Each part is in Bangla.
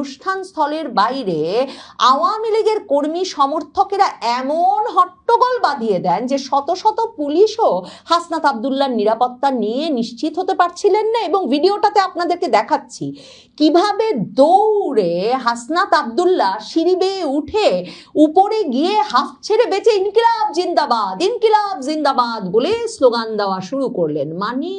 অনুষ্ঠান স্থলের বাইরে আওয়ামী লীগের কর্মী সমর্থকেরা এমন হট্টগোল বাঁধিয়ে দেন যে শত শত পুলিশও হাসনাত আব্দুল্লাহর নিরাপত্তা নিয়ে নিশ্চিত হতে পারছিলেন না। এবং ভিডিওটাতে আপনাদেরকে দেখাচ্ছি কিভাবে দৌড়ে হাসনাত আব্দুল্লাহ সিঁড়ি বেয়ে উঠে উপরে গিয়ে হাফ ছেড়ে বেঁচে ইনকিলাব জিন্দাবাদ, ইনকিলাব জিন্দাবাদ বলে স্লোগান দেওয়া শুরু করলেন। মানে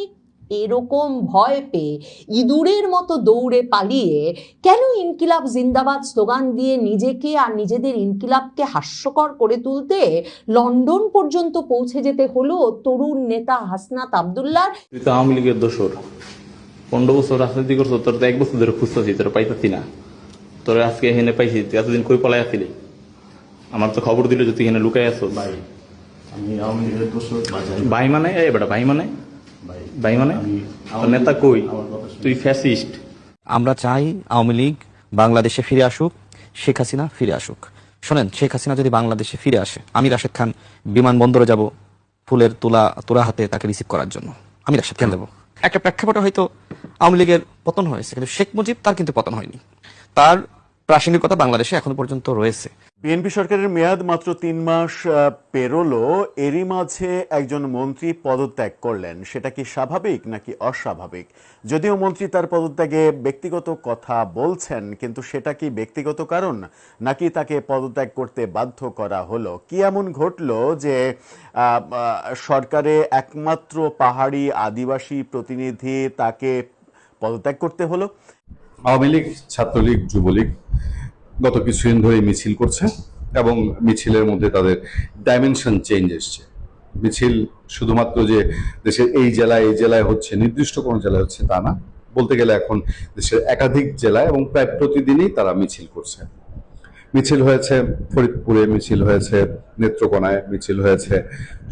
এরকম ভয় পেয়ে ইঁদুরের মতো দৌড়ে পালিয়ে কেন ইনকিলাব জিন্দাবাদ স্লোগান দিয়ে নিজেকে আর নিজেদের ইনকিলাবকে হাস্যকর করে তুলতে লন্ডন পর্যন্ত পৌঁছে যেতে হলো তরুণ নেতা হাসনাত আব্দুল্লাহর? তুই তো আওয়ামী লীগের দোসর, 15 বছর রাজনীতি করছো, তোর তো 1 বছর ধরে খুঁজতেছি, তোর পাইতাছি না। তোর আজকে এখানে পাইছি, তুই এতদিন কই পলাই আসছিলি? আমার তো খবর দিল যে তুই এখানে লুকাই আছো। ভাই আমি আওয়ামী লীগের দোসর। ভাই মানে এই বেটা ভাই মানে ভাই মানে তোর নেতা কই? তুই ফ্যাসিস্ট। আমরা চাই আওয়ামী লীগ বাংলাদেশে ফিরে আসুক, শেখ হাসিনা ফিরে আসুক। শোনেন, শেখ হাসিনা যদি বাংলাদেশে ফিরে আসে, আমি রাশেদ খান বিমানবন্দরে যাব ফুলের তোলা হাতে তাকে রিসিভ করার জন্য। আমি রাশেদ খান দেবো। একটা প্রেক্ষাপটে হয়তো আওয়ামী লীগের পতন হয়েছে, কিন্তু শেখ মুজিব তার কিন্তু পতন হয়নি। তার প্রাসঙ্গিকতা বাংলাদেশে এখনো পর্যন্ত রয়েছে। বিএনপি সরকারের মেয়াদ মাত্র 3 মাস পেরোলো, এরই মাঝে একজন মন্ত্রী পদত্যাগ করলেন। সেটা কি স্বাভাবিক নাকি অস্বাভাবিক? যদিও মন্ত্রী তার পদত্যাগে ব্যক্তিগত কথা বলছেন, কিন্তু সেটা কি ব্যক্তিগত কারণ নাকি তাকে পদত্যাগ করতে বাধ্য করা হলো? কি এমন ঘটলো যে সরকারে একমাত্র পাহাড়ি আদিবাসী প্রতিনিধি তাকে পদত্যাগ করতে হলো? আওয়ামী লীগ, ছাত্রলীগ, যুবলীগ গত কিছুদিন ধরে মিছিল করছে এবং মিছিলের মধ্যে তাদের ডাইমেনশন চেঞ্জ এসছে। মিছিল শুধুমাত্র যে দেশের এই জেলায় হচ্ছে, নির্দিষ্ট কোনো জেলায় হচ্ছে তা না। বলতে গেলে এখন দেশের একাধিক জেলায় এবং প্রায় প্রতিদিনই তারা মিছিল করছে। মিছিল হয়েছে ফরিদপুরে, মিছিল হয়েছে নেত্রকোনায়, মিছিল হয়েছে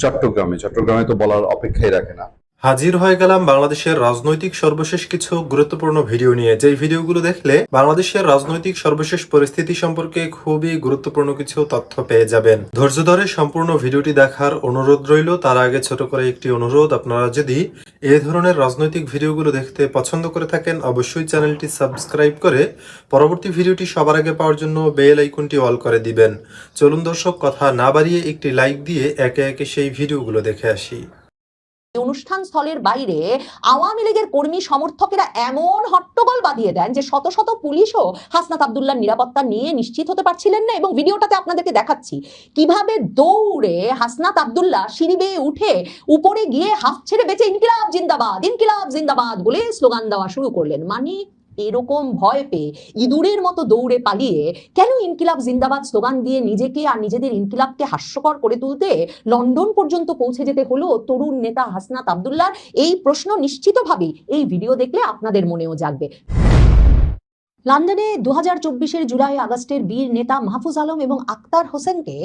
চট্টগ্রামে তো বলার অপেক্ষাই রাখে না। হাজির হয়ে গেলাম বাংলাদেশের রাজনৈতিক সর্বশেষ কিছু গুরুত্বপূর্ণ ভিডিও নিয়ে, যেই ভিডিওগুলো দেখলে বাংলাদেশের রাজনৈতিক সর্বশেষ পরিস্থিতি সম্পর্কে খুবই গুরুত্বপূর্ণ কিছু তথ্য পেয়ে যাবেন। ধৈর্য ধরে সম্পূর্ণ ভিডিওটি দেখার অনুরোধ রইল। তার আগে ছোট করে একটি অনুরোধ, আপনারা যদি এই ধরনের রাজনৈতিক ভিডিওগুলো দেখতে পছন্দ করে থাকেন, অবশ্যই চ্যানেলটি সাবস্ক্রাইব করে পরবর্তী ভিডিওটি সবার আগে পাওয়ার জন্য বেল আইকনটি অল করে দিবেন। চলুন দর্শক, কথা না বাড়িয়ে একটি লাইক দিয়ে একে একে সেই ভিডিওগুলো দেখে আসি। অনুষ্ঠান স্থলের বাইরে আওয়ামী লীগের কর্মী সমর্থকেরা এমন হট্টগোল বাঁধিয়ে দেন যে শত শত পুলিশও হাসনাত আব্দুল্লাহর নিরাপত্তা নিয়ে নিশ্চিত হতে পারছিলেন না। এবং ভিডিওটাতে আপনাদেরকে দেখাচ্ছি কিভাবে দৌড়ে হাসনাত আব্দুল্লাহ সিঁড়ি বেয়ে উঠে উপরে গিয়ে হাফ ছেড়ে বেঁচে ইনকিলাব জিন্দাবাদ, ইনকিলাব জিন্দাবাদ বলে স্লোগান দেওয়া শুরু করলেন। মানে এরকম ভয় পেয়ে ইঁদুরের মতো দৌড়ে পালিয়ে কেন ইনকিলাব জিন্দাবাদ স্লোগান দিয়ে নিজেকে আর নিজেদের ইনকিলাবকে হাস্যকর করে তুলতে লন্ডন পর্যন্ত পৌঁছে যেতে হলো তরুণ নেতা হাসনাত আব্দুল্লাহর? এই প্রশ্ন নিশ্চিতভাবেই এই ভিডিও দেখলে আপনাদের মনেও জাগবে। লন্ডনে 2024-এর জুলাই আগস্টের বীর নেতা মাহফুজ আলম এবং আক্তার হোসেনকে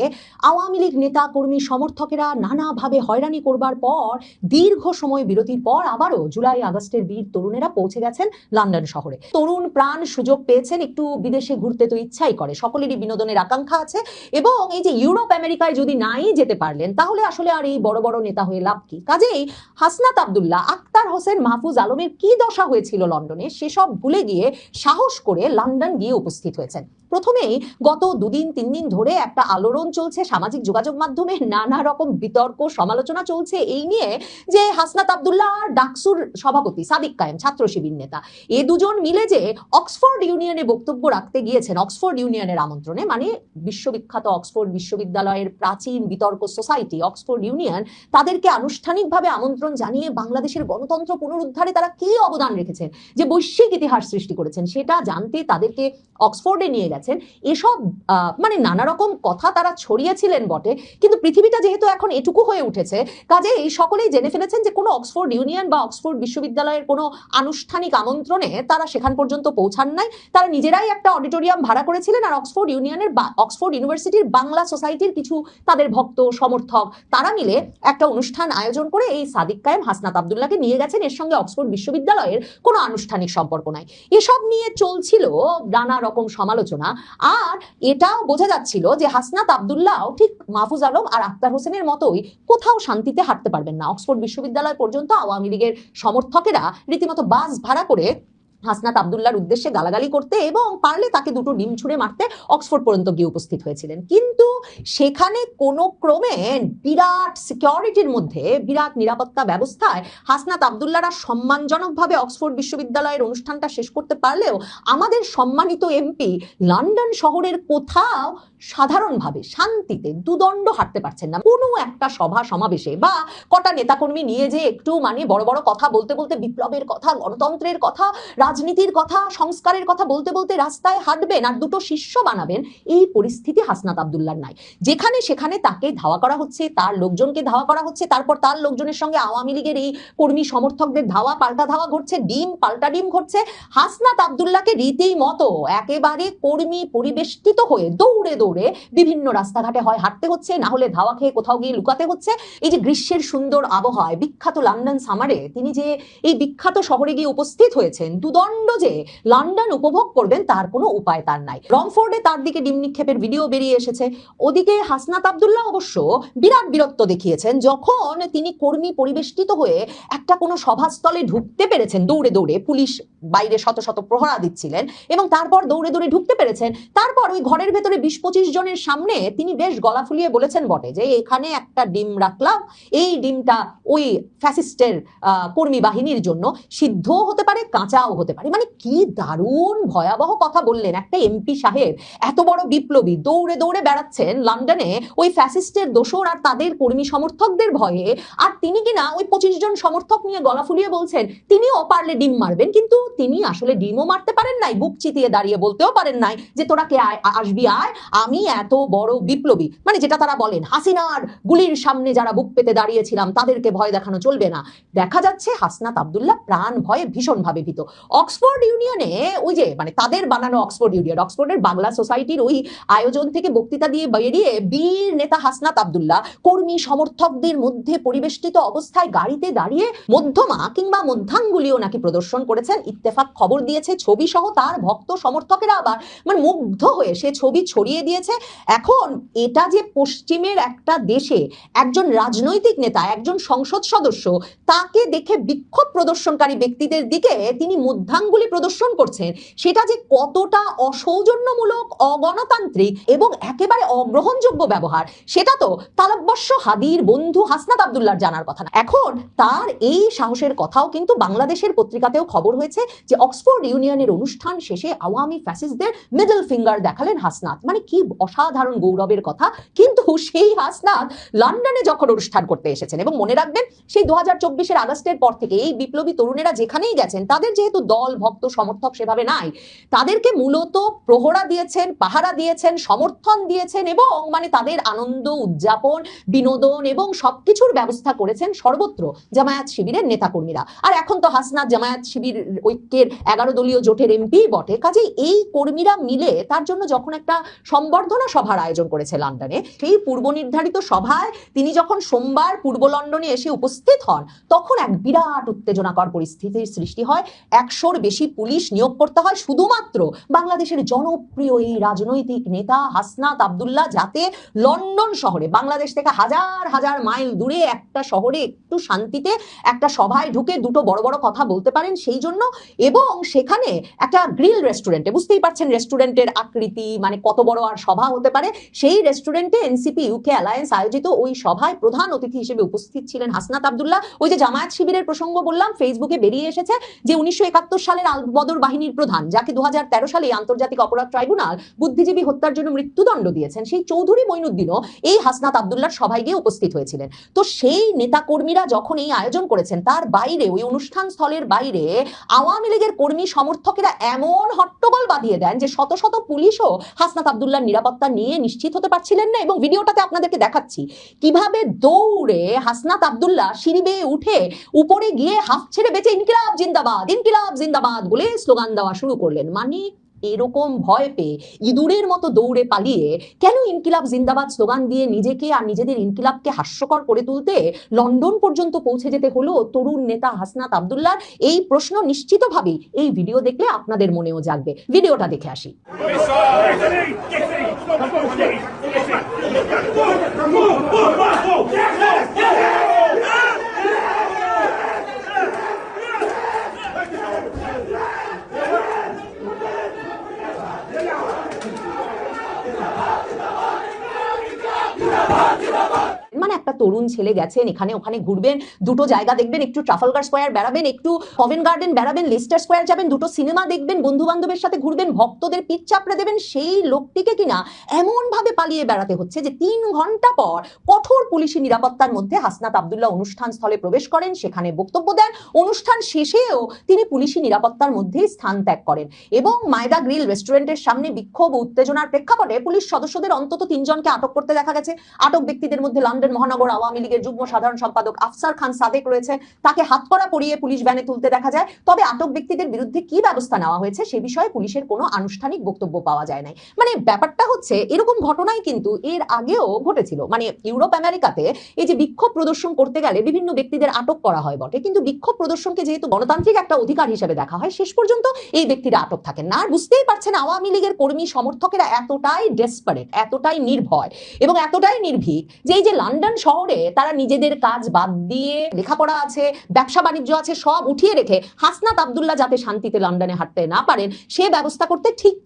আওয়ামী লীগ নেতা কর্মী সমর্থকেরা নানাভাবে হয়রানি করবার পর দীর্ঘ সময় বিরতির পর আবারও জুলাই আগস্টের বীর তরুণেরা পৌঁছে গেছেন লন্ডন শহরে। তরুণ প্রাণ সুযোগ পেয়েছেন, একটু বিদেশে ঘুরতে তো ইচ্ছাই করে, সকলেরই বিনোদনের আকাঙ্ক্ষা আছে। এবং এই যে ইউরোপ আমেরিকায় যদি নাই যেতে পারলেন, তাহলে আসলে আর এই বড় বড় নেতা হয়ে লাভ কি? কাজেই হাসনাত আব্দুল্লাহ, আক্তার হোসেন, মাহফুজ আলমের কি দশা হয়েছিল লন্ডনে সেসব ভুলে গিয়ে সাহস করে লন্ডন গিয়ে উপস্থিত হয়েছেন। প্রথমেই গত 2-3 দিন ধরে একটা আলোড়ন চলছে সামাজিক যোগাযোগ মাধ্যমে, নানা রকম বিতর্ক সমালোচনা চলছে এই নিয়ে যে হাসনাত আব্দুল্লাহ আর ডাকসুর সভাপতি সাদিক কায়েম, ছাত্র শিবির নেতা, এ দুজন মিলে যে অক্সফোর্ড ইউনিয়নে বক্তব্য রাখতে গিয়েছেন, অক্সফোর্ড ইউনিয়নের আমন্ত্রণে, মানে বিশ্ববিখ্যাত অক্সফোর্ড বিশ্ববিদ্যালয়ের প্রাচীন বিতর্ক সোসাইটি অক্সফোর্ড ইউনিয়ন, তাদেরকে আনুষ্ঠানিকভাবে আমন্ত্রণ জানিয়ে বাংলাদেশের গণতন্ত্র পুনরুদ্ধারে তারা কি অবদান রেখেছেন, যে বৈশ্বিক ইতিহাস সৃষ্টি করেছেন, সেটা জানতে তাদেরকে অক্সফোর্ডে নিয়ে গেছেন। এসব মানে নানা রকম কথা তারা ছড়িয়েছিলেন বটে, কিন্তু পৃথিবীটা যেহেতু এখন এটুকু হয়ে উঠেছে, কাজে এই সকলেই জেনে ফেলেছেন যে কোনো অক্সফোর্ড ইউনিয়ন বা অক্সফোর্ড বিশ্ববিদ্যালয়ের কোনো আনুষ্ঠানিক আমন্ত্রণে তারা সেখান পর্যন্ত পৌঁছান নাই। তারা নিজেরাই একটা অডিটোরিয়াম ভাড়া করেছিলেন, আর অক্সফোর্ড ইউনিয়নের অক্সফোর্ড ইউনিভার্সিটির বাংলা সোসাইটির কিছু তাদের ভক্ত সমর্থক তারা মিলে একটা অনুষ্ঠান আয়োজন করে এই সাদিক কায়েম, হাসনাত আব্দুল্লাহকে নিয়ে গেছেন। এর সঙ্গে অক্সফোর্ড বিশ্ববিদ্যালয়ের কোনো আনুষ্ঠানিক সম্পর্ক নাই। এসব নিয়ে চলছিল নানা রকম সমালোচনা। আর এটাও বোঝা যাচ্ছিল যে হাসনাত আব্দুল্লাহ ঠিক মাহফুজ আলম আর আক্তার হোসেনের মতোই কোথাও শান্তিতে হাঁটতে পারবেন না। অক্সফোর্ড বিশ্ববিদ্যালয় পর্যন্ত আওয়ামী লীগের সমর্থকেরা রীতিমতো বাস ভাড়া করে হাসনাত আব্দুল্লাহর উদ্দেশ্যে গালাগালি করতে এবং পারলে তাকে দুটো ডিম ছুঁড়ে মারতে অক্সফোর্ড পর্যন্ত গিয়ে উপস্থিত হয়েছিলেন। কিন্তু সেখানে কোনো ক্রমে বিরাট সিকিউরিটির মধ্যে, বিরাট নিরাপত্তা ব্যবস্থায় হাসনাত আব্দুল্লাহরা সম্মানজনকভাবে অক্সফোর্ড বিশ্ববিদ্যালয়ের অনুষ্ঠানটা শেষ করতে পারলেও আমাদের সম্মানিত এমপি লন্ডন শহরের কোথাও সাধারণভাবে শান্তিতে দুদণ্ড হাঁটতে পারছেন না। কোনো একটা সভা সমাবেশে বা কটা নেতাকর্মী নিয়ে যে একটু মানে বড় বড় কথা বলতে বলতে, বিপ্লবের কথা, গণতন্ত্রের কথা, রাজনীতির কথা, সংস্কারের কথা বলতে বলতে রাস্তায় হাঁটবেন আর দুটো শিষ্য বানাবেন, এই পরিস্থিতি হাসনাত আব্দুল্লাহর নাই। যেখানে সেখানে তাকে ধাওয়া করা হচ্ছে, তার লোকজনকে ধাওয়া করা হচ্ছে, তারপর তার লোকজনের সঙ্গে আওয়ামী লীগের এই কর্মী সমর্থকদের ধাওয়া পাল্টা ধাওয়া ঘটছে, ডিম পাল্টা ডিম ঘটছে। হাসনাত আব্দুল্লাহকে রীতিমতো একেবারে কর্মী পরিবেষ্টিত হয়ে দৌড়ে দৌড়ে বিভিন্ন রাস্তাঘাটে হয় হাঁটতে হচ্ছে, না হলে ধাওয়া খেয়ে কোথাও গিয়ে লুকাতে হচ্ছে। এই যে গ্রীষ্মের সুন্দর আবহাওয়ায় বিখ্যাত লন্ডন সামারে তিনি যে এই বিখ্যাত শহরে গিয়ে উপস্থিত হয়েছেন, দুদণ্ড যে লন্ডন উপভোগ করবেন তার কোনো উপায় তার নাই। রংফোর্ডে তার দিকে ডিম নিক্ষেপের ভিডিও বেরিয়ে এসেছে। ওদিকে হাসনাত আব্দুল্লাহ অবশ্য বিরাট বীরত্ব দেখিয়েছেন যখন তিনি কর্মী পরিবেষ্টিত হয়ে একটা কোনো সভাস্থলে ঢুকতে পেরেছেন দৌড়ে দৌড়ে, পুলিশ বাইরে শত শত প্রহরা দিচ্ছিলেন এবং তারপর দৌড়ে দৌড়ে ঢুকতে পেরেছেন। তারপর ওই ঘরের ভেতরে 20-25 জনের সামনে তিনি বেশ গলা ফুলিয়ে বলেছেন বটে যে এখানে একটা ডিম রাখলাম, এই ডিমটা ওই ফ্যাসিস্টের কর্মী বাহিনীর জন্য সিদ্ধও হতে পারে, কাঁচাও হতে পারে। মানে কি দারুণ ভয়াবহ কথা বললেন একটা এমপি সাহেব। এত বড় বিপ্লবী দৌড়ে দৌড়ে বেড়াচ্ছেন লন্ডনে ওই ফ্যাসিস্টের দোসর আর তাদের কর্মী সমর্থকদের ভয়ে, আর তিনি কিনা ওই 25 জন সমর্থক নিয়ে গলা ফুলিয়ে বলছেন তিনিও পারলে ডিম মারবেন। কিন্তু তিনি আসলে ডিমও মারতে পারেন নাই, বুক চিতিয়ে দাঁড়িয়ে বলতেও পারেন নাই যে তোরা কে আসবি আয়, আমি এত বড় বিপ্লবী। মানে যেটা তারা বলেন হাসিনার গুলির সামনে যারা বুক পেতে দাঁড়িয়েছিলাম তাদেরকে ভয় দেখানো চলবে না। দেখা যাচ্ছে হাসনাত আব্দুল্লাহ প্রাণ ভয়ে ভীষণভাবে ভীত। অক্সফোর্ড ইউনিয়নে ওই যে মানে তাদের বানানো অক্সফোর্ড ইউনিয়ন, অক্সফোর্ডের বাংলা সোসাইটির ওই আয়োজন থেকে বক্তৃতা দিয়ে বেরিয়ে বীর নেতা হাসনাত আব্দুল্লাহ কর্মী সমর্থকদের মধ্যে পরিবেষ্টিত অবস্থায় গাড়িতে দাঁড়িয়ে মধ্যমা কিংবা মধ্যাঙ্গুলিও নাকি প্রদর্শন করেছেন। ইত্তেফাক খবর দিয়েছে, ছবি সহ তার ভক্ত সমর্থকেরা আবার মানে মুগ্ধ হয়ে সে ছবি ছড়িয়ে দিয়েছে। এখন এটা যে পশ্চিমের একটা দেশে একজন রাজনৈতিক নেতা, একজন সংসদ সদস্য, তাকে দেখে বিক্ষোভ প্রদর্শনকারী ব্যক্তিদের দিকে তিনি মধ্যাঙ্গুলি প্রদর্শন করছেন, সেটা যে কতটা অসৌজন্যমূলক, অগণতান্ত্রিক এবং একেবারে অগ্রহণযোগ্য ব্যবহার, সেটা তো তালব্যস্য হাদির বন্ধু হাসনাত আব্দুল্লাহর জানার কথা না। এখন তার এই সাহসের কথাও কিন্তু বাংলাদেশের পত্রিকাতেও খবর হয়েছে যে অক্সফোর্ড ইউনিয়নের অনুষ্ঠান শেষে আওয়ামী ফ্যাসিস্টদের মিডল ফিঙ্গার দেখালেন হাসনাত। মানে কি অসাধারণ গৌরবের কথা। কিন্তু সেই হাসনাত লন্ডনে যখন অনুষ্ঠান করতে এসেছেন, এবং মনে রাখবেন সেই 2024-এর আগস্টের পর থেকে এই বিপ্লবী তরুণেরা যেখানেই গেছেন তাদের যেহেতু দল ভক্ত সমর্থক সেভাবে নাই, তাদেরকে মূলত প্রহরা দিয়েছেন, পাহারা দিয়েছেন, সমর্থন দিয়েছেন এবং মানে তাদের আনন্দ উদযাপন, বিনোদন এবং সবকিছুর ব্যবস্থা করেছেন সর্বত্র জামায়াত শিবিরের নেতাকর্মীরা। আর এখন তো হাসনাত জামায়াত শিবির ঐক্যের 11 দলীয় জোটের এমপি বটে। কাজেই এই কর্মীরা মিলে তার জন্য যখন একটা সম্বর্ধনা সভার আয়োজন করেছে লন্ডনে, সেই পূর্ব নির্ধারিত সভায় তিনি যখন সোমবার পূর্ব লন্ডনে এসে উপস্থিত হন, তখন এক বিরাট উত্তেজনাকর পরিস্থিতির সৃষ্টি হয়। 100-র বেশি পুলিশ নিয়োগ করতে হয় শুধুমাত্র বাংলাদেশের জনপ্রিয় এই রাজনৈতিক নেতা হাসনাত আব্দুল্লাহ যাতে লন্ডন শহরে, বাংলাদেশ থেকে হাজার হাজার মাইল দূরে একটা শহরে একটু শান্তিতে একটা সভায় ঢুকে দুটো বড় বড় কথা বলতে পারেন সেই জন্য। এবং সেখানে একটা গ্রিল রেস্টুরেন্টে, বুঝতেই পারছেন রেস্টুরেন্টের আকৃতি মানে কত বড় আর সভা হতে পারে, সেই রেস্টুরেন্টে এনসিপি ইউকে অ্যালায়েন্স আয়োজিত ওই সভায় প্রধান অতিথি হিসেবে উপস্থিত ছিলেন হাসনাত আব্দুল্লাহ। ওই যে জামায়াত শিবিরের প্রসঙ্গ বললাম, ফেসবুকে বেরিয়ে এসেছে যে 1971 সালের আল বদর বাহিনীর প্রধান, যাকে 2013 সালে আন্তর্জাতিক অপরাধ ট্রাইব্যুনাল বুদ্ধিজীবী হত্যার জন্য মৃত্যুদণ্ড দিয়েছেন, সেই চৌধুরী মঈনুদ্দিনও এই হাসনাত আব্দুল্লাহর সভায় গিয়ে উপস্থিত হয়েছিলেন। তো সেই নেতাকর্মীরা যখন এই আয়োজন করেছেন, তার বাইরে ওই অনুষ্ঠান স্থলের বাইরে আওয়ামী লীগের কর্মী সমর্থকেরা এমন হট্টগোল বাঁধিয়ে দেন যে শত শত পুলিশও হাসনাত আব্দুল্লাহর নিরাপত্তা নিয়ে নিশ্চিত হতে পারছিলেন না। এবং ভিডিওটাতে আপনাদেরকে দেখাচ্ছি কিভাবে দৌড়ে হাসনাত আব্দুল্লাহ সিঁড়ি বেয়ে উঠে উপরে গিয়ে হাফ ছেড়ে বেঁচে ইনকিলাব জিন্দাবাদ, ইনকিলাব জিন্দাবাদ বলে স্লোগান দেওয়া শুরু করলেন। মানে এরকম ভয় পেয়ে ইঁদুরের মতো দৌড়ে পালিয়ে কেন ইনকিলাব জিন্দাবাদ স্লোগান দিয়ে নিজেকে আর নিজেদের ইনকিলাবকে হাস্যকর করে তুলতে লন্ডন পর্যন্ত পৌঁছে যেতে হলো তরুণ নেতা হাসনাত আব্দুল্লাহ? এই প্রশ্ন নিশ্চিতভাবেই এই ভিডিও দেখলে আপনাদের মনেও জাগবে। ভিডিওটা দেখে আসি। বুদ্ধিমান একটা তরুণ ছেলে গেছেন, এখানে ওখানে ঘুরবেন, দুটো জায়গা দেখবেন, একটু ট্রাফালগার স্কোয়ার বেড়াবেন, একটু কভেন্ট গার্ডেন বেড়াবেন, লেস্টার স্কোয়ার যাবেন, দুটো সিনেমা দেখবেন, বন্ধু বান্ধবের সাথে ঘুরবেন, ভক্তদের পিঠ চাপড়ে দেবেন, সেই লোকটিকে কিনা এমন ভাবে পালিয়ে বেড়াতে হচ্ছে যে 3 ঘন্টা পর কঠোর পুলিশি নিরাপত্তার মধ্যে হাসনাত আব্দুল্লাহ অনুষ্ঠান স্থলে প্রবেশ করেন, সেখানে বক্তব্য দেন, অনুষ্ঠান শেষেও তিনি পুলিশি নিরাপত্তার মধ্যেই স্থান ত্যাগ করেন এবং মায়দা গ্রিল রেস্টুরেন্টের সামনে বিক্ষোভ ও উত্তেজনার প্রেক্ষাপটে পুলিশ সদস্যদের অন্তত 3 জনকে আটক করতে দেখা গেছে। আটক ব্যক্তিদের মধ্যে লন্ডন মহানগর আওয়ামী লীগের যুগ্ম সাধারণ সম্পাদক আফসার খান সাদেক রয়েছে, তাকে হাতকড়া পরিয়ে পুলিশ ভ্যানে তুলতে দেখা যায়। তবে আটক ব্যক্তিদের বিরুদ্ধে কি ব্যবস্থা নেওয়া হয়েছে সে বিষয়ে পুলিশের কোনো আনুষ্ঠানিক বক্তব্য পাওয়া যায় নাই। মানে ব্যাপারটা হচ্ছে এরকম ঘটনাই কিন্তু এর আগেও ঘটেছিল। মানে ইউরোপ আমেরিকাতে এই যে বিক্ষোভ প্রদর্শন করতে গেলে বিভিন্ন ব্যক্তিদের আটক করা হয় বটে, কিন্তু বিক্ষোভ প্রদর্শনকে যেহেতু গণতান্ত্রিক একটা অধিকার হিসেবে দেখা হয়, শেষ পর্যন্ত এই ব্যক্তিরা আটক থাকেন না। আর বুঝতেই পারছেন আওয়ামী লীগের কর্মী সমর্থকেরা এতটাই ডেসপারেট, এতটাই নির্ভয় এবং এতটাই নির্ভীক যে এই যে লন্ডন শহরে তারা নিজেদের কাজ বাদ দিয়ে, লেখাপড়া আছে, ব্যবসা বাণিজ্য আছে, সব উঠিয়ে রেখে হাসনাত আব্দুল্লাহ যাতে শান্তিতে লন্ডনে হাঁটতে না পারেন সে ব্যবস্থা করতে ঠিক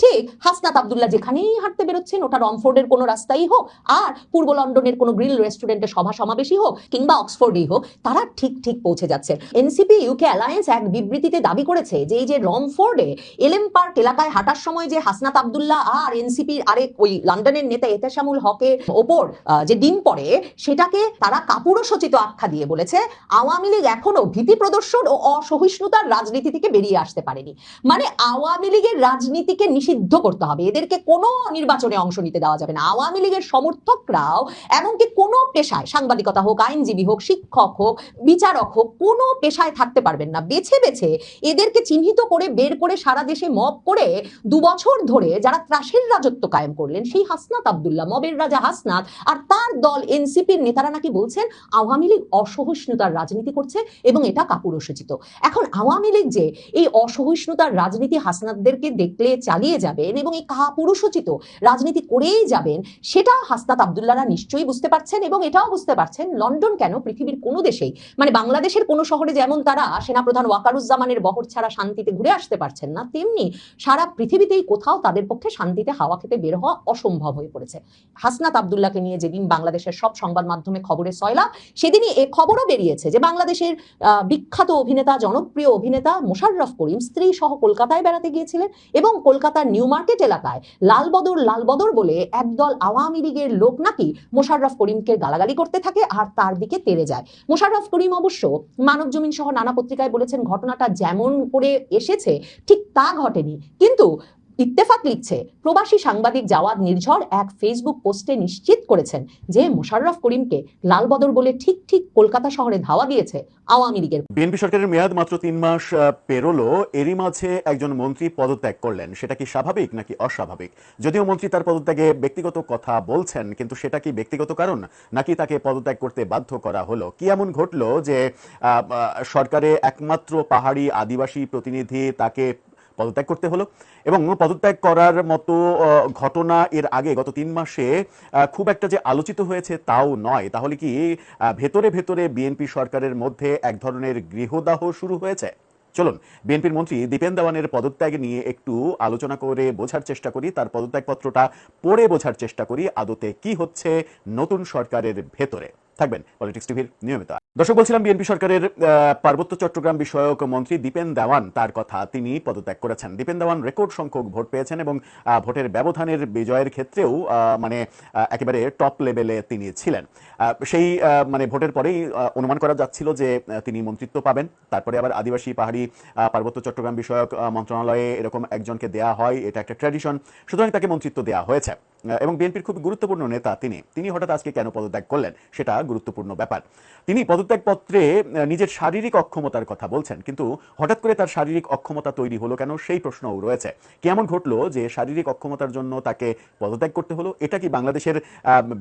হাসনাত আব্দুল্লাহ যেখানেই হাঁটতে বেরোচ্ছেন, ওটা রমফোর্ডের কোনো রাস্তাই হোক আর পূর্ব লন্ডনের কোনো গ্রিল রেস্টুরেন্টে সভা সমাবেশই হোক কিংবা অক্সফোর্ডই হোক, তারা ঠিক পৌঁছে যাচ্ছে। এনসিপি ইউকে অ্যালায়েন্স এক বিবৃতিতে দাবি করেছে যে এই যে রমফোর্ডে এলএম পার্ক এলাকায় হাঁটার সময় যে হাসনাত আব্দুল্লাহ আর এনসিপির আরেক ওই লন্ডনের নেতা এতেশামুল হকের ওপর যে ডিম পড়ে সেটাকে তারা কাপুরুষোচিত আখ্যা দিয়ে বলেছে আওয়ামী লীগ এখনো ভীতি প্রদর্শন ও অসহিষ্ণুতার রাজনীতি থেকে বেরিয়ে আসতে পারেনি। মানে আওয়ামী লীগের রাজনীতিকে নিষিদ্ধ করতে হবে, এদেরকে কোনো নির্বাচনে অংশ নিতে দেওয়া যাবে না। আওয়ামী লীগের সমর্থকরাও এমনকি কোনো পেশায়, সাংবাদিকতা হোক, আইনজীবী হোক, শিক্ষক হোক, বিচারক হোক, কোনো পেশায় থাকতে পারবেন না। বেছে বেছে এদেরকে চিহ্নিত করে বের করে সারা দেশে মব করে 2 বছর ধরে যারা ত্রাসের রাজত্ব কায়েম করলেন সেই হাসনাত আব্দুল্লাহ, মবের রাজা হাসনাত আর তার দল এনসিপির নেতারা নাকি বলছেন আওয়ামী লীগ অসহিষ্ণুতার রাজনীতি করছে এবং এটা কাপুরুষোচিত। এখন আওয়ামী লীগ যে এই অসহিষ্ণুতার রাজনীতি হাসনাতদেরকে দেখলে চালিয়ে যাবেন এবং এই কাপুরুষোচিত রাজনীতি করেই যাবেন সেটা হাসনাত আব্দুল্লাহরা নিশ্চয়ই বুঝতে পারছেন এবং এটাও বুঝতে পারছেন লন্ডন কেন পৃথিবীর কোনো দেশেই, মানে বাংলাদেশের কোনো শহরে যেমন তারা সেনাপ্রধান ওয়াকারুজ্জামানের বহর ছাড়া শান্তিতে ঘুরে আসতে পারছেন না, তেমনি সারা পৃথিবীতেই কোথাও তাদের পক্ষে শান্তিতে হাওয়া খেতে বের হওয়া অসম্ভব হয়ে পড়েছে। হাসনাত আব্দুল্লাহকে নিয়ে যেদিন বাংলাদেশের সব সংবাদ মাধ্যমে খবরে সয়লাব, সেদিনই এ খবরও বেরিয়েছে যে বাংলাদেশের বিখ্যাত অভিনেতা, জনপ্রিয় অভিনেতা মোশাররফ করিম স্ত্রী সহ কলকাতায় বেড়াতে গিয়েছিলেন এবং কলকাতার নিউ মার্কেট এলাকায় লালবদর বলে একদল আওয়ামী লীগের লোক নাকি মোশাররফ করিমকে গালাগালি করতে থাকে আর তার দিকে তেড়ে যায়। মোশাররফ করিম অবশ্য মানব জমিন সহ নানা পত্রিকায় বলেছেন ঘটনাটা যেমন করে এসেছে ঠিক তা ঘটেনি, কিন্তু ইত্তেফাক লিখছে প্রবাসী সাংবাদিক জাওয়াদ নির্ঝর এক ফেসবুক পোস্টে নিশ্চিত করেছেন যে মোশাররফ করিমকে লালবদর বলে ঠিক কলকাতা শহরে ধাওয়া দিয়েছে আওয়ামী লীগের। বিএনপি সরকারের মেয়াদ মাত্র 3 মাস পেরোলো, এরই মাঝে একজন মন্ত্রী পদত্যাগ করলেন। সেটা কি স্বাভাবিক নাকি অস্বাভাবিক? যদিও মন্ত্রী তার পদত্যাগে ব্যক্তিগত কথা বলছেন, কিন্তু সেটা কি ব্যক্তিগত কারণ নাকি তাকে পদত্যাগ করতে বাধ্য করা হলো? কি এমন ঘটলো যে সরকারে একমাত্র পাহাড়ি আদিবাসী প্রতিনিধি তাকে পদত্যাগ করতে হলো? এবং পদত্যাগ করার মতো ঘটনা এর আগে গত 3 মাসে খুব একটা যে আলোচিত হয়েছে তাও নয়। তাহলে কি ভেতরে বিএনপি সরকারের মধ্যে এক ধরনের গৃহদাহ শুরু হয়েছে? চলুন বিএনপির মন্ত্রী দীপেন দেওয়ানের পদত্যাগ নিয়ে একটু আলোচনা করে বোঝার চেষ্টা করি, তার পদত্যাগপত্রটা পড়ে বোঝার চেষ্টা করি আদতে কি হচ্ছে নতুন সরকারের ভেতরে। থাকবেন পলিটিক্স টিভির নিয়মিত। দর্শক, বলছিলাম বিএনপি সরকারের পার্বত্য চট্টগ্রাম বিষয়ক মন্ত্রী দীপেন দেওয়ান, তার কথা, তিনি পদত্যাগ করেছেন। দীপেন দেওয়ান রেকর্ড সংখ্যক ভোট পেয়েছেন এবং ভোটের ব্যবধানের বিজয়ের ক্ষেত্রেও একেবারে টপ লেভেলে তিনি ছিলেন। সেই ভোটের পরেই অনুমান করা যাচ্ছিল যে তিনি মন্ত্রিত্ব পাবেন। তারপরে আবার আদিবাসী পাহাড়ি পার্বত্য চট্টগ্রাম বিষয়ক মন্ত্রণালয়ে এরকম একজনকে দেয়া হয়, এটা একটা ট্র্যাডিশন, সুতরাং তাকে মন্ত্রিত্ব দেওয়া হয়েছে এবং বিএনপির খুব গুরুত্বপূর্ণ নেতা তিনি হঠাৎ আজকে কেন পদত্যাগ করলেন সেটা গুরুত্বপূর্ণ ব্যাপার। তিনি পদত্যাগপত্রে নিজের শারীরিক অক্ষমতার কথা বলছেন, কিন্তু হঠাৎ করে তার শারীরিক অক্ষমতা তৈরি হলো কেন সেই প্রশ্নও রয়েছে। কেমন ঘটলো যে শারীরিক অক্ষমতার জন্য তাকে পদত্যাগ করতে হলো? এটা কি বাংলাদেশের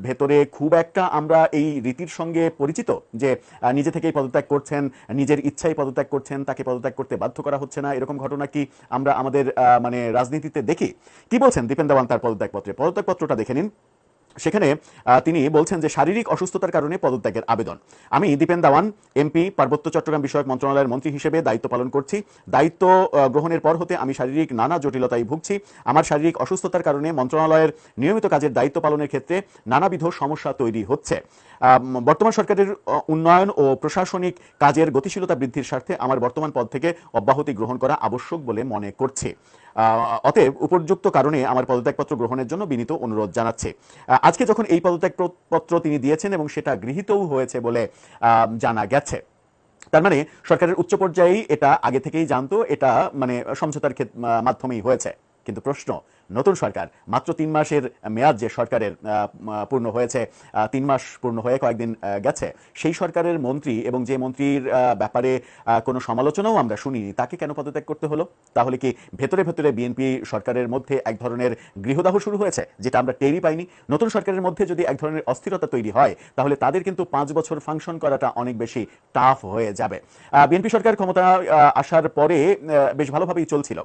ভেতরে খুব একটা আমরা এই রীতির সঙ্গে পরিচিত যে নিজে থেকেই পদত্যাগ করছেন, নিজের ইচ্ছাই পদত্যাগ করছেন, তাকে পদত্যাগ করতে বাধ্য করা হচ্ছে না? এরকম ঘটনা কি আমরা আমাদের রাজনীতিতে দেখি? কি বলছেন দীপেন দেওয়ান তার পদত্যাগপত্রে? পদত্যাগপত্রটা দেখে নিন। সেখানে তিনি বলছেন যে শারীরিক অসুস্থতার কারণে পদত্যাগের আবেদন। আমি দীপেন দেওয়ান এমপি পার্বত্য চট্টগ্রাম বিষয়ক মন্ত্রণালয়ের মন্ত্রী হিসেবে দায়িত্ব পালন করছি। দায়িত্ব গ্রহণের পর হতে আমি শারীরিক নানা জটিলতায় ভুগছি। আমার শারীরিক অসুস্থতার কারণে মন্ত্রণালয়ের নিয়মিত কাজের দায়িত্ব পালনের ক্ষেত্রে নানাবিধ সমস্যা তৈরি হচ্ছে। বর্তমান সরকারের উন্নয়ন ও প্রশাসনিক কাজের গতিশীলতা বৃদ্ধির স্বার্থে আমার বর্তমান পদ থেকে অব্যাহতি গ্রহণ করা আবশ্যক বলে মনে করছে। অতএব উপযুক্ত কারণে আমার পদত্যাগপত্র গ্রহণের জন্য বিনীত অনুরোধ জানাচ্ছে। আজকে যখন এই পদত্যাগপত্র তিনি দিয়েছেন এবং সেটা গৃহীতও হয়েছে বলে জানা গেছে, তার মানে সরকারের উচ্চ পর্যায়েই এটা আগে থেকেই জানতো, এটা মানে সমঝোতার মাধ্যমেই হয়েছে। কিন্তু প্রশ্ন, নতুন সরকার মাত্র 3 মাসের মেয়াদ যে সরকারের পূর্ণ হয়েছে, 3 মাস পূর্ণ হয়ে কয়েকদিন গেছে, সেই সরকারের মন্ত্রী এবং যে মন্ত্রীর ব্যাপারে কোনো সমালোচনাও আমরা শুনিনি, তাকে কেন পদত্যাগ করতে হলো? তাহলে কি ভেতরে ভেতরে বিএনপি সরকারের মধ্যে এক ধরনের গৃহদাহ শুরু হয়েছে, যেটা আমরা টেরই পাইনি? নতুন সরকারের মধ্যে যদি এক ধরনের অস্থিরতা তৈরি হয়, তাহলে তাদের কিন্তু 5 বছর ফাংশন করাটা অনেক বেশি টাফ হয়ে যাবে। বিএনপি সরকার ক্ষমতা আসার পরে বেশ ভালোভাবেই চলছিল।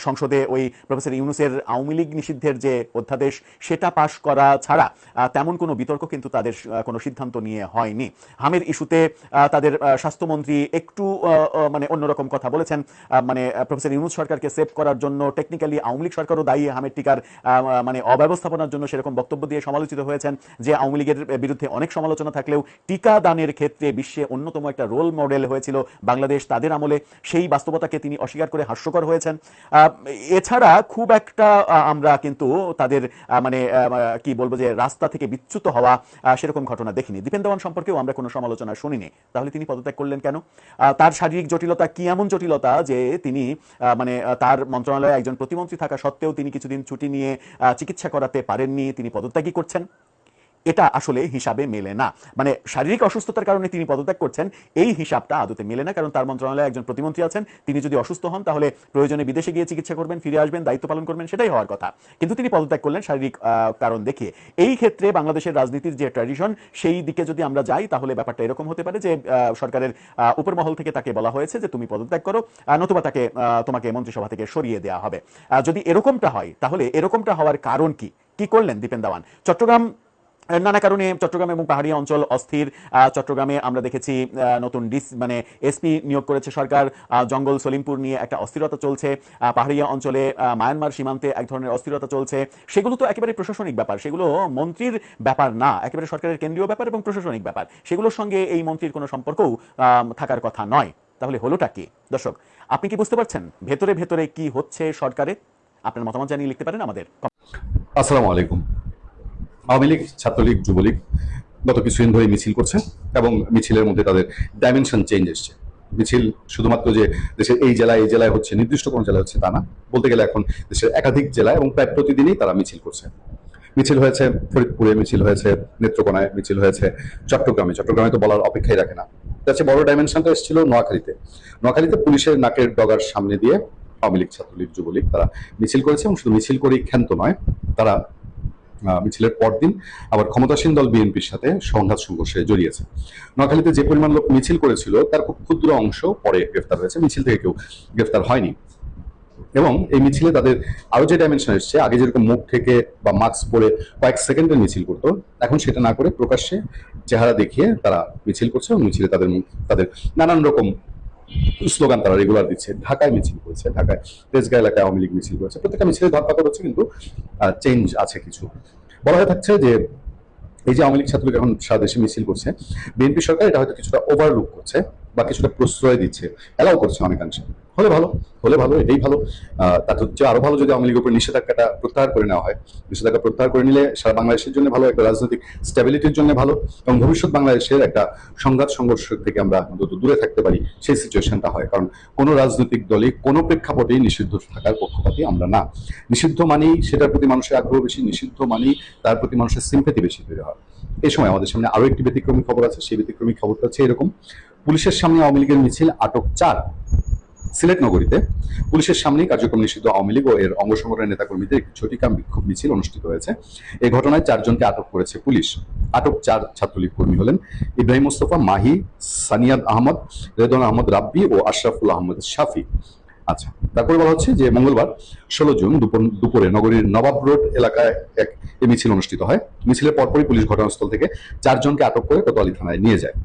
সংসদে ওই প্রফেসর ইউনূসের আওয়ামী লীগ নিষিদ্ধের যে অধ্যাদেশ, সেটা পাশ করা ছাড়া তেমন কোনো বিতর্ক কিন্তু তাদের কোনো সিদ্ধান্ত নিয়ে হয়নি। হামের ইস্যুতে তাদের স্বাস্থ্যমন্ত্রী একটু মানে অন্যরকম কথা বলেছেন, মানে প্রফেসর ইউনূস সরকারকে সেভ করার জন্য টেকনিক্যালি আওয়ামী লীগ সরকারও দায়ী, হামের টিকার মানে অব্যবস্থাপনার জন্য সেরকম বক্তব্য দিয়ে সমালোচিত হয়েছেন, যে আওয়ামী লীগের বিরুদ্ধে অনেক সমালোচনা থাকলেও টিকা দানের ক্ষেত্রে বিশ্বে অন্যতম একটা রোল মডেল হয়েছিল বাংলাদেশ তাদের আমলে, সেই বাস্তবতাকে তিনি অস্বীকার করে হাস্যকর হয়েছেন। এছাড়া খুব একটা আমরা কিন্তু তাদের মানে কি বলবো যে রাস্তা থেকে বিচ্যুত হওয়া সেরকম ঘটনা দেখিনি। দীপেন দেওয়ান সম্পর্কেও আমরা কোনো সমালোচনা শুনিনি। তাহলে তিনি পদত্যাগ করলেন কেন? তার শারীরিক জটিলতা কি এমন জটিলতা যে তিনি মানে তার মন্ত্রণালয়ে একজন প্রতিমন্ত্রী থাকা সত্ত্বেও তিনি কিছুদিন ছুটি নিয়ে চিকিৎসা করাতে পারেননি, তিনি পদত্যাগই করছেন? এটা আসলে হিসাবে মেলে না। মানে শারীরিক অসুস্থতার কারণে তিনি পদত্যাগ করছেন, এই হিসাবটা আদতে মেলে না। কারণ তার মন্ত্রণালয়ে একজন প্রতিমন্ত্রী আছেন, তিনি যদি অসুস্থ হন তাহলে প্রয়োজনে বিদেশে গিয়ে চিকিৎসা করবেন, ফিরে আসবেন, দায়িত্ব পালন করবেন, সেটাই হওয়ার কথা। কিন্তু তিনি পদত্যাগ করলেন শারীরিক কারণ দেখিয়ে। এই ক্ষেত্রে বাংলাদেশের রাজনীতির যে ট্র্যাডিশন, সেই দিকে যদি আমরা যাই, তাহলে ব্যাপারটা এরকম হতে পারে যে সরকারের উপরমহল থেকে তাকে বলা হয়েছে যে তুমি পদত্যাগ করো, নতুবা তোমাকে মন্ত্রিসভা থেকে সরিয়ে দেওয়া হবে। যদি এরকমটা হয়, তাহলে এরকমটা হওয়ার কারণ কি করলেন দীপেন দেওয়ান? চট্টগ্রাম নানা কারণে চট্টগ্রাম এবং পাহাড়ি অঞ্চল অস্থির। চট্টগ্রামে আমরা দেখেছি নতুন মানে এসপি নিয়োগ করেছে সরকার, জঙ্গল সলিমপুর নিয়ে একটা অস্থিরতা চলছে, পাহাড়ি অঞ্চলে মায়ানমার সীমান্তে এক ধরনের অস্থিরতা চলছে। সেগুলো তো একেবারে প্রশাসনিক ব্যাপার, সেগুলো মন্ত্রীর ব্যাপার না, একেবারে সরকারের কেন্দ্রীয় ব্যাপার এবং প্রশাসনিক ব্যাপার। সেগুলোর সঙ্গে এই মন্ত্রীর কোনো সম্পর্কও থাকার কথা নয়। তাহলে হলোটা কি? দর্শক, আপনি কি বুঝতে পারছেন ভেতরে ভেতরে কি হচ্ছে সরকারে? আপনার মতামত জানিয়ে লিখতে পারেন আমাদের। আসসালামু আলাইকুম। আওয়ামী লীগ, ছাত্রলীগ, যুবলীগ গত কিছুদিন ধরে মিছিল করছে এবং মিছিলের মধ্যে তাদের ডাইমেনশন চেঞ্জ এসছে। মিছিল শুধুমাত্র যে দেশের এই জেলায় হচ্ছে, নির্দিষ্ট কোনো জেলায় হচ্ছে তা না। বলতে গেলে এখন দেশের একাধিক জেলায় এবং প্রায় প্রতিদিনই তারা মিছিল করছে। মিছিল হয়েছে ফরিদপুরে, মিছিল হয়েছে নেত্রকোনায়, মিছিল হয়েছে চট্টগ্রামে তো বলার অপেক্ষাই রাখে না। তার চেয়ে বড় ডাইমেনশনটা এসেছিল নোয়াখালীতে পুলিশের নাকের ডগার সামনে দিয়ে আওয়ামী লীগ, ছাত্রলীগ, যুবলীগ তারা মিছিল করেছে এবং শুধু মিছিল করেই ক্ষান্ত নয়, তারা মিছিলের পরদিন আবার ক্ষমতাসীন দল বিএনপির সাথে সংঘর্ষে জড়িয়েছে। নোয়াখালীতে যে পরিমাণ লোক মিছিল করেছিল তার খুব ক্ষুদ্র অংশ পরে গ্রেফতার হয়েছে, মিছিল থেকে কেউ গ্রেফতার হয়নি। এবং এই মিছিলে তাদের আরো যে ডাইমেনশন এসছে, আগে যেরকম মুখ থেকে বা মাস্ক পরে কয়েক সেকেন্ডের মিছিল করতো, এখন সেটা না করে প্রকাশ্যে চেহারা দেখিয়ে তারা মিছিল করছে এবং মিছিলে তাদের নানান রকম স্লোগান তারা রেগুলার দিচ্ছে। ঢাকায় মিছিল করেছে, ঢাকায় তেজগাঁ এলাকায় আওয়ামী লীগ মিছিল করেছে। প্রত্যেকটা মিছিলে ধরপাকড় হচ্ছে, কিন্তু চেঞ্জ আছে কিছু। বলা হয়ে থাকছে যে এই যে আওয়ামী লীগ, ছাত্রলীগ এখন সারা দেশে মিছিল করছে, বিএনপি সরকার এটা হয়তো কিছুটা ওভারলুক করছে বা কিছুটা প্রশ্রয় দিচ্ছে, এলাও করছে অনেকাংশে। হলে ভালো, এটাই ভালো। তার হচ্ছে আরো ভালো যদি আওয়ামী লীগের উপর নিষেধাজ্ঞাটা প্রত্যাহার করে নেওয়া হয়। নিষেধাজ্ঞা প্রত্যাহার করে নিলে সারা বাংলাদেশের জন্য ভালো, একটা রাজনৈতিক স্টেবিলিটির জন্য ভালো, এবং ভবিষ্যৎ বাংলাদেশের একটা সংঘর্ষ থেকে আমরা অন্তত দূরে থাকতে পারি, সেই সিচুয়েশনটা হয়। কারণ কোনো রাজনৈতিক দলই কোনো প্রেক্ষাপটেই নিষিদ্ধ থাকার পক্ষপাতী আমরা না। নিষিদ্ধ মানেই সেটার প্রতি মানুষের আগ্রহ বেশি, নিষিদ্ধ মানেই তার প্রতি মানুষের সিম্প্যাথি বেশি তৈরি হয়। এই সময় আমাদের সামনে আরো একটি ব্যতিক্রমী খবর আছে। সেই ব্যতিক্রমী খবরটা হচ্ছে এরকম: পুলিশের সামনে আওয়ামী লীগের মিছিল, আটক 4। সিলেট নগরীতে পুলিশের সামনেই কার্যক্রম নিষিদ্ধ আওয়ামী লীগ ও এর অঙ্গ সংগঠনের নেতাকর্মীদের একটি ঝটিকা বিক্ষোভ মিছিল অনুষ্ঠিত হয়েছে। এই ঘটনায় 4 জনকে আটক করেছে পুলিশ। আটক 4 ছাত্রলীগ কর্মী হলেন ইব্রাহিম মোস্তফা, মাহি, সানিয়াদ আহমদ, রেদওয়ান আহমদ রাব্বি ও আশরাফুল আহমদ শাফি। আচ্ছা, তারপরে বলা হচ্ছে যে মঙ্গলবার 16 জুন দুপুরে নগরীর নবাব রোড এলাকায় এক মিছিল অনুষ্ঠিত হয়। মিছিলের পরপরই পুলিশ ঘটনাস্থল থেকে 4 জনকে আটক করে কোতোয়ালি থানায় নিয়ে যায়।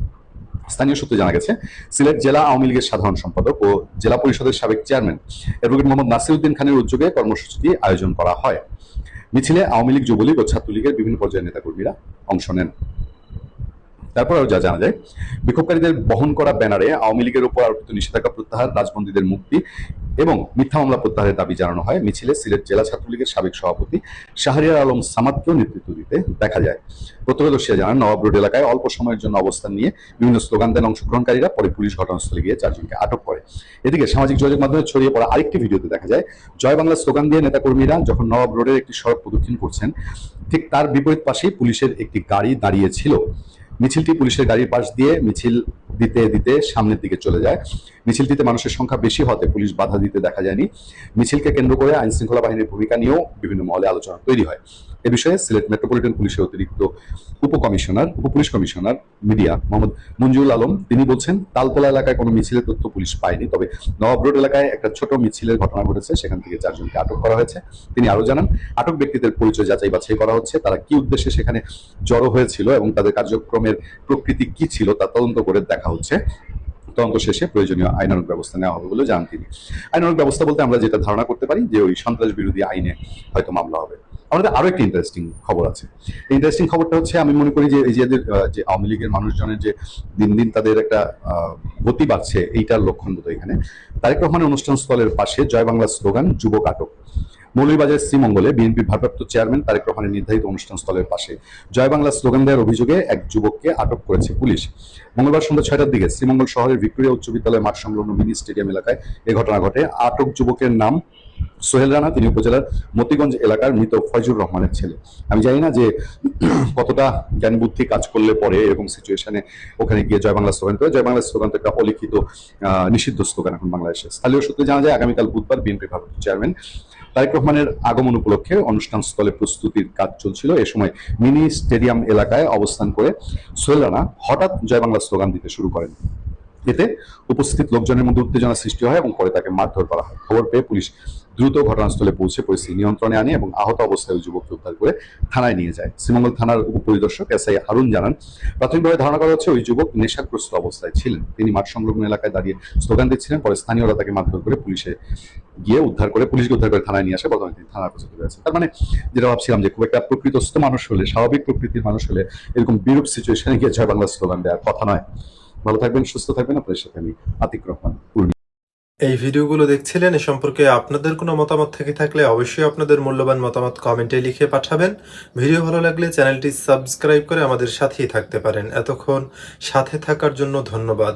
স্থানীয় সূত্রে জানা গেছে, সিলেট জেলা আওয়ামী লীগের সাধারণ সম্পাদক ও জেলা পরিষদের সাবেক চেয়ারম্যান অ্যাডভোকেট মোহাম্মদ নাসিরউদ্দিন খানের উদ্যোগে কর্মসূচিটি আয়োজন করা হয়। মিছিলে আওয়ামী লীগ, যুবলীগ ও ছাত্রলীগের বিভিন্ন পর্যায়ের নেতাকর্মীরা অংশ নেন। তারপর আরো যা জানা যায়, বিক্ষোভকারীদের বহন করা ব্যানারে আওয়ামী লীগের উপর আরোপিত নিষেধাজ্ঞা প্রত্যাহার, রাজবন্দীদের মুক্তি এবং মিথ্যা মামলা প্রত্যাহারের দাবি জানানো হয়। মিছিলে সিলেট জেলা ছাত্রলীগের সাবেক সভাপতি শাহরিয়ার আলম সামাদকেও নেতৃত্ব দিতে দেখা যায়। প্রত্যক্ষদর্শীরা জানান, নবাব রোড এলাকায় অল্প সময়ের জন্য অবস্থান নিয়ে বিভিন্ন স্লোগান দেন অংশগ্রহণকারীরা। পরে পুলিশ ঘটনাস্থলে গিয়ে 4 জনকে আটক করে। এদিকে সামাজিক যোগাযোগ মাধ্যমে ছড়িয়ে পড়া আরেকটি ভিডিওতে দেখা যায়, জয় বাংলা স্লোগান দিয়ে নেতাকর্মীরা যখন নবাব রোডের একটি সড়ক প্রদক্ষিণ করছেন, ঠিক তার বিপরীত পাশেই পুলিশের একটি গাড়ি দাঁড়িয়ে ছিল। মিছিলটি পুলিশের গাড়ির পাশ দিয়ে মিছিল দিতে দিতে সামনের দিকে চলে যায়। মিছিলটিতে মানুষের সংখ্যা বেশি হতে পুলিশ বাধা দিতে দেখা যায়নি। মিছিলকে কেন্দ্র করে আইন শৃঙ্খলা বাহিনীর ভূমিকা নিয়েও বিভিন্ন মহলে আলোচনা তৈরি হয়। এ বিষয়ে সিলেট মেট্রোপলিটন পুলিশের অতিরিক্ত police commissioner media Mohammad Manjurul Alam তিনি বলছেন, তালতলা এলাকায় কোনো মিছিলের তথ্য পুলিশ পায়নি, তবে নবাব রোড এলাকায় একটা ছোট মিছিলের ঘটনা ঘটেছে, সেখান থেকে 4 জনকে আটক করা হয়েছে। তিনি আরো জানান, আটক ব্যক্তিদের পরিচয় যাচাই বাছাই করা হচ্ছে, তারা কি উদ্দেশ্যে সেখানে জড়ো হয়েছিল এবং তাদের কার্যক্রমের প্রকৃতি কি ছিল তা তদন্ত করে দেখা হচ্ছে। তদন্ত শেষে প্রয়োজনীয় আইনানুগ ব্যবস্থা নেওয়া হবে বলে জানান তিনি। আইনানুগ ব্যবস্থা বলতে আমরা যেটা ধারণা করতে পারি যে ওই সন্ত্রাস বিরোধী আইনে হয়তো মামলা হবে। আমাদের আরো একটি ইন্টারেস্টিং খবর আছে। ইন্টারেস্টিং খবরটা হচ্ছে, আমি মনে করি যে এই যে যে আওয়ামী লীগের মানুষজনের যে দিন দিন তাদের একটা গতি বাড়ছে, এইটার লক্ষণ বোধ এখানে। তারেক রহমানের অনুষ্ঠান স্থলের পাশে জয় বাংলা স্লোগান, যুবক আটক। মৌলভীবাজার শ্রীমঙ্গলে বিএনপির ভারপ্রাপ্ত চেয়ারম্যান তারেক রহমানের নির্ধারিত অনুষ্ঠান স্থলের পাশে জয় বাংলা স্লোগান দেওয়ার অভিযোগে এক যুবককে আটক করেছে পুলিশ। মঙ্গলবার সন্ধ্যা 6টার দিকে শ্রীমঙ্গল শহরের ভিক্টোরিয়া উচ্চ বিদ্যালয় মাঠ সংলগ্ন মিনি স্টেডিয়াম এলাকায় এই ঘটনা ঘটে। আটক যুবকের নাম সোহেল রানা, তিনি উপজেলার মতিগঞ্জ এলাকার মৃত ফয়জুর রহমানের ছেলে। আমি জানি না যে কতটা জ্ঞান বুদ্ধি কাজ করলে পরে এরকম সিচুয়েশনে ওখানে গিয়ে জয় বাংলা স্লোগান করে। জয় বাংলা স্লোগান তো একটা অলিখিত নিষিদ্ধ স্লোগান এখন বাংলাদেশে। স্থানীয় সূত্রে জানা যায়, আগামীকাল বুধবার বিএনপি ভারপ্রাপ্ত চেয়ারম্যান তারেক রহমানের আগমন উপলক্ষে অনুষ্ঠান স্থলে প্রস্তুতির কাজ চলছিল। এ সময় মিনি স্টেডিয়াম এলাকায় অবস্থান করে সোহেল রানা হঠাৎ জয় বাংলা স্লোগান দিতে শুরু করেন। এতে উপস্থিত লোকজনের মধ্যে উত্তেজনা সৃষ্টি হয় এবং পরে তাকে মারধর করা হয়। খবর পেয়ে পুলিশ দ্রুত ঘটনাস্থলে পৌঁছে পরিস্থিতি নিয়ন্ত্রণে আনে এবং আহত অবস্থায় ওই যুবককে উদ্ধার করে থানায় নিয়ে যায়। শ্রীমঙ্গল থানার উপপরিদর্শক এসআই হারুন জানান, প্রাথমিকভাবে ধারণা করা হচ্ছে ওই যুবক নেশাগ্রস্ত অবস্থায় ছিলেন। তিনি মাঠ সংলগ্ন এলাকায় দাঁড়িয়ে স্লোগান দিচ্ছিলেন। পরে স্থানীয়রা তাকে মারধর করে পুলিশকে উদ্ধার করে থানায় নিয়ে আসে। বর্তমানে তিনি থানার কাছে রয়েছে। তার মানে যেটা ভাবছিলাম যে খুব একটা প্রকৃতস্থ মানুষ হলে, স্বাভাবিক প্রকৃতির মানুষ হলে এরকম বিরূপ সিচুয়েশনে গিয়ে জয় বাংলা স্লোগান দেওয়ার কথা নয়। ভালো থাকবেন, সুস্থ থাকবেন। আপনাদের সাথে আমি আতিক রহমান। এই ভিডিওগুলো দেখছিলেন, এ সম্পর্কে আপনাদের কোনো মতামত থেকে থাকলে অবশ্যই আপনাদের মূল্যবান মতামত কমেন্টে লিখে পাঠাবেন। ভিডিও ভালো লাগলে চ্যানেলটি সাবস্ক্রাইব করে আমাদের সাথেই থাকতে পারেন। এতক্ষণ সাথে থাকার জন্য ধন্যবাদ।